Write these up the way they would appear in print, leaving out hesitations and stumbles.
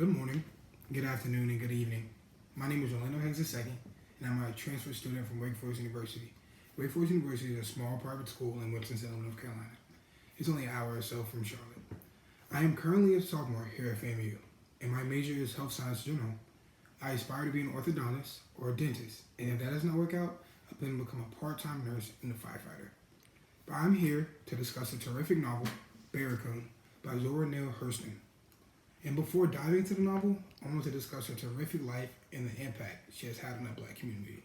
Good morning, good afternoon, and good evening. My name is HeggsII, and I'm a transfer student from Wake Forest University. Wake Forest University is a small private school in Winston-Salem, North Carolina. It's only an hour or so from Charlotte. I am currently a sophomore here at FAMU, and my major is health science general. I aspire to be an orthodontist or a dentist, and if that does not work out, I plan to become a part-time nurse and a firefighter. But I'm here to discuss a terrific novel, Barracoon, by Zora Neale Hurston. And before diving into the novel, I want to discuss her terrific life and the impact she has had on the Black community.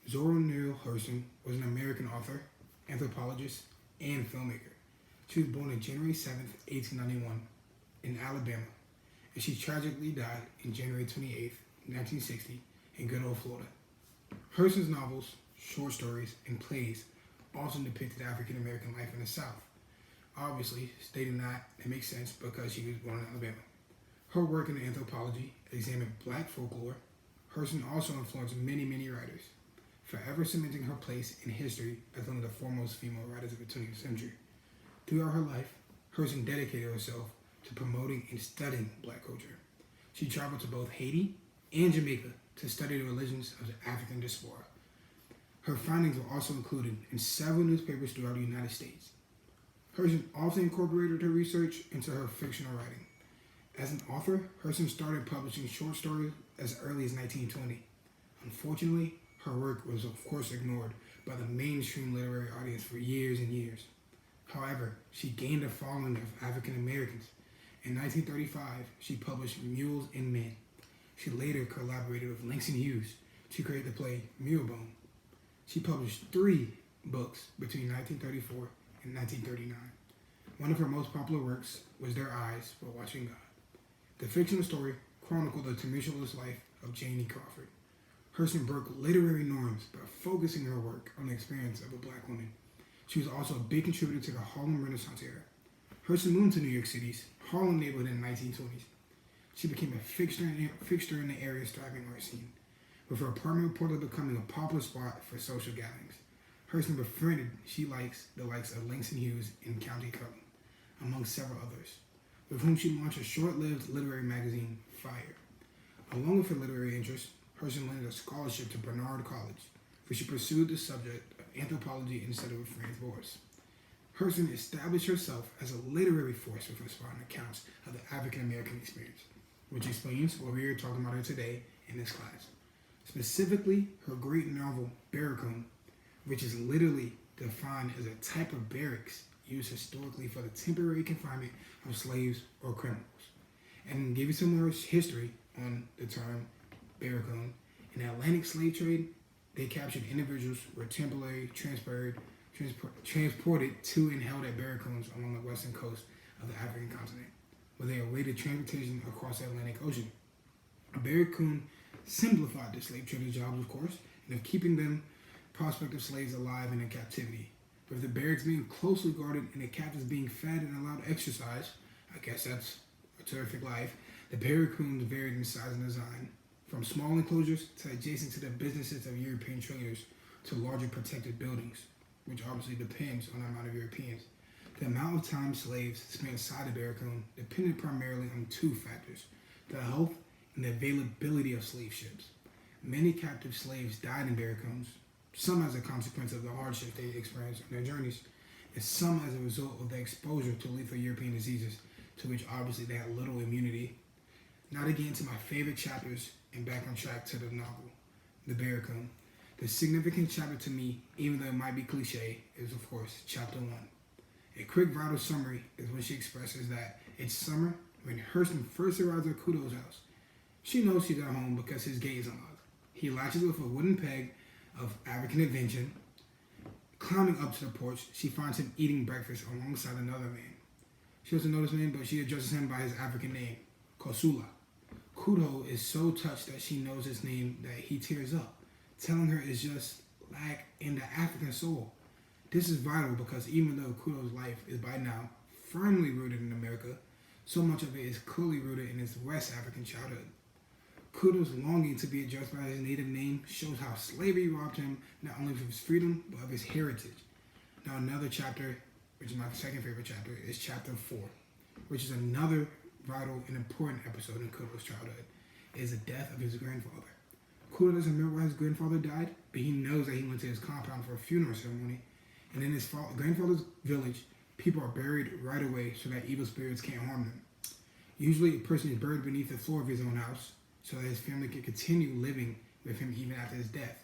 Zora Neale Hurston was an American author, anthropologist, and filmmaker. She was born on January 7th, 1891, in Alabama, and she tragically died on January 28th, 1960, in good old Florida. Hurston's novels, short stories, and plays often depicted African American life in the South. Obviously, stating that it makes sense because she was born in Alabama. Her work in anthropology examined Black folklore. Hurston also influenced many writers, forever cementing her place in history as one of the foremost female writers of the 20th century. Throughout her life, Hurston dedicated herself to promoting and studying Black culture. She traveled to both Haiti and Jamaica to study the religions of the African diaspora. Her findings were also included in several newspapers throughout the United States. Hurston often incorporated her research into her fictional writing. As an author, Hurston started publishing short stories as early as 1920. Unfortunately, her work was of course ignored by the mainstream literary audience for years and years. However, she gained a following of African Americans. In 1935, she published Mules and Men. She later collaborated with Langston Hughes to create the play Mulebone. She published 3 books between 1934 and 1939. One of her most popular works was Their Eyes Were Watching God. The fictional story chronicled the tumultuous life of Janie Crawford. Hurston broke literary norms by focusing her work on the experience of a Black woman. She was also a big contributor to the Harlem Renaissance era. Hurston moved to New York City's Harlem neighborhood in the 1920s. She became a fixture in the area's thriving art scene, with her apartment reportedly becoming a popular spot for social gatherings. Hurston befriended the likes of Langston Hughes and County Cullen, among several others, with whom she launched a short-lived literary magazine, Fire. Along with her literary interests, Hurston landed a scholarship to Barnard College, where she pursued the subject of anthropology instead of Franz Boas. Hurston established herself as a literary force with inspiring accounts of the African American experience, which explains what we are talking about here today in this class. Specifically, her great novel, Barracoon, which is literally defined as a type of barracks used historically for the temporary confinement of slaves or criminals. And to give you some more history on the term Barracoon, in the Atlantic slave trade, they captured individuals who were temporarily transported to and held at barracoons along the western coast of the African continent, where they awaited transportation across the Atlantic Ocean. A barracoon simplified the slave traders' jobs, of course, and of keeping them prospective slaves alive and in captivity. With the barracks being closely guarded and the captives being fed and allowed to exercise, I guess that's a terrific life, the barracoons varied in size and design, from small enclosures to adjacent to the businesses of European traders to larger protected buildings, which obviously depends on the amount of Europeans. The amount of time slaves spent inside the barracoon depended primarily on 2 factors: the health and the availability of slave ships. Many captive slaves died in barracoons, some as a consequence of the hardship they experienced on their journeys, and some as a result of the exposure to lethal European diseases, to which obviously they had little immunity. Now to get into my favorite chapters and back on track to the novel, The Barracoon. The significant chapter to me, even though it might be cliche, is of course chapter 1. A quick vital summary is when she expresses that it's summer when Hurston first arrives at Kudo's house. She knows she's at home because his gate is unlocked. He latches with a wooden peg of African invention. Climbing up to the porch, she finds him eating breakfast alongside another man. She doesn't know this man, but she addresses him by his African name, Kosula. Kudo is so touched that she knows his name that he tears up, telling her it's just like in the African soul. This is vital because even though Kudo's life is by now firmly rooted in America, so much of it is clearly rooted in his West African childhood. Kudo's longing to be addressed by his native name shows how slavery robbed him not only of his freedom, but of his heritage. Now another chapter, which is my second favorite chapter, is chapter 4, which is another vital, and important episode in Kudo's childhood is the death of his grandfather. Kudo doesn't remember why his grandfather died, but he knows that he went to his compound for a funeral ceremony, and in his grandfather's village, people are buried right away so that evil spirits can't harm them. Usually, a person is buried beneath the floor of his own house so that his family can continue living with him even after his death.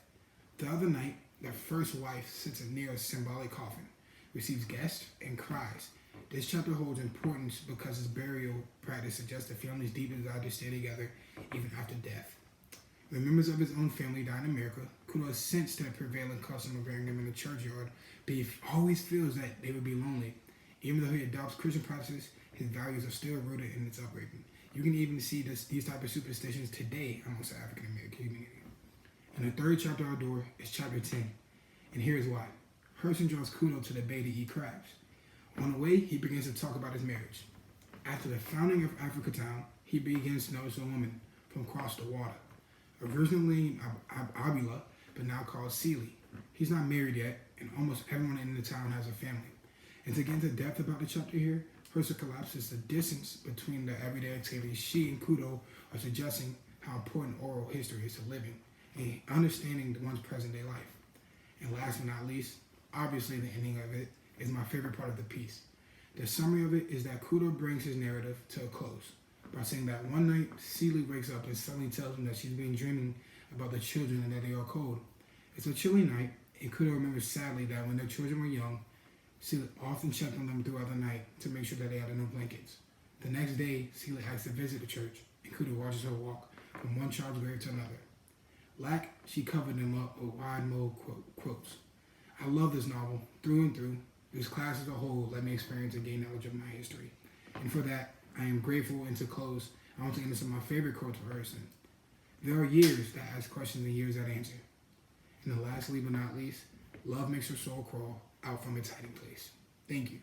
The other night, the first wife sits near a symbolic coffin, receives guests, and cries. This chapter holds importance because his burial practice suggests the family's deep desire to stay together even after death. When members of his own family die in America, Kudo has sensed the prevailing custom of burying them in the churchyard, but he always feels that they would be lonely. Even though he adopts Christian practices, his values are still rooted in its upbringing. You can even see these type of superstitions today amongst the African American community. And the third chapter outdoor is chapter 10, and here's why. Herson draws Kudo to the bay to eat crabs. On the way, he begins to talk about his marriage. After the founding of Africa Town, he begins to notice a woman from across the water, originally Abila, but now called Seely. He's not married yet, and almost everyone in the town has a family. And to get into depth about the chapter here, Herson collapses the distance between the everyday activities she and Kudo are suggesting how important oral history is to living and understanding one's present day life. And last but not least, obviously the ending of it is my favorite part of the piece. The summary of it is that Kudo brings his narrative to a close by saying that one night, Seely wakes up and suddenly tells him that she's been dreaming about the children and that they are cold. It's a chilly night, and Kudo remembers sadly that when their children were young, Seely often checked on them throughout the night to make sure that they had enough blankets. The next day, Seely asks to visit the church, and Kudo watches her walk from one child's grave to another. Like she covered them up with wide mode quotes. I love this novel through and through. This class as a whole let me experience and gain knowledge of my history. And for that, I am grateful. And to close, I want to end this with my favorite quotes of Herson. There are years that ask questions and years that answer. And the lastly but not least, love makes your soul crawl out from its hiding place. Thank you.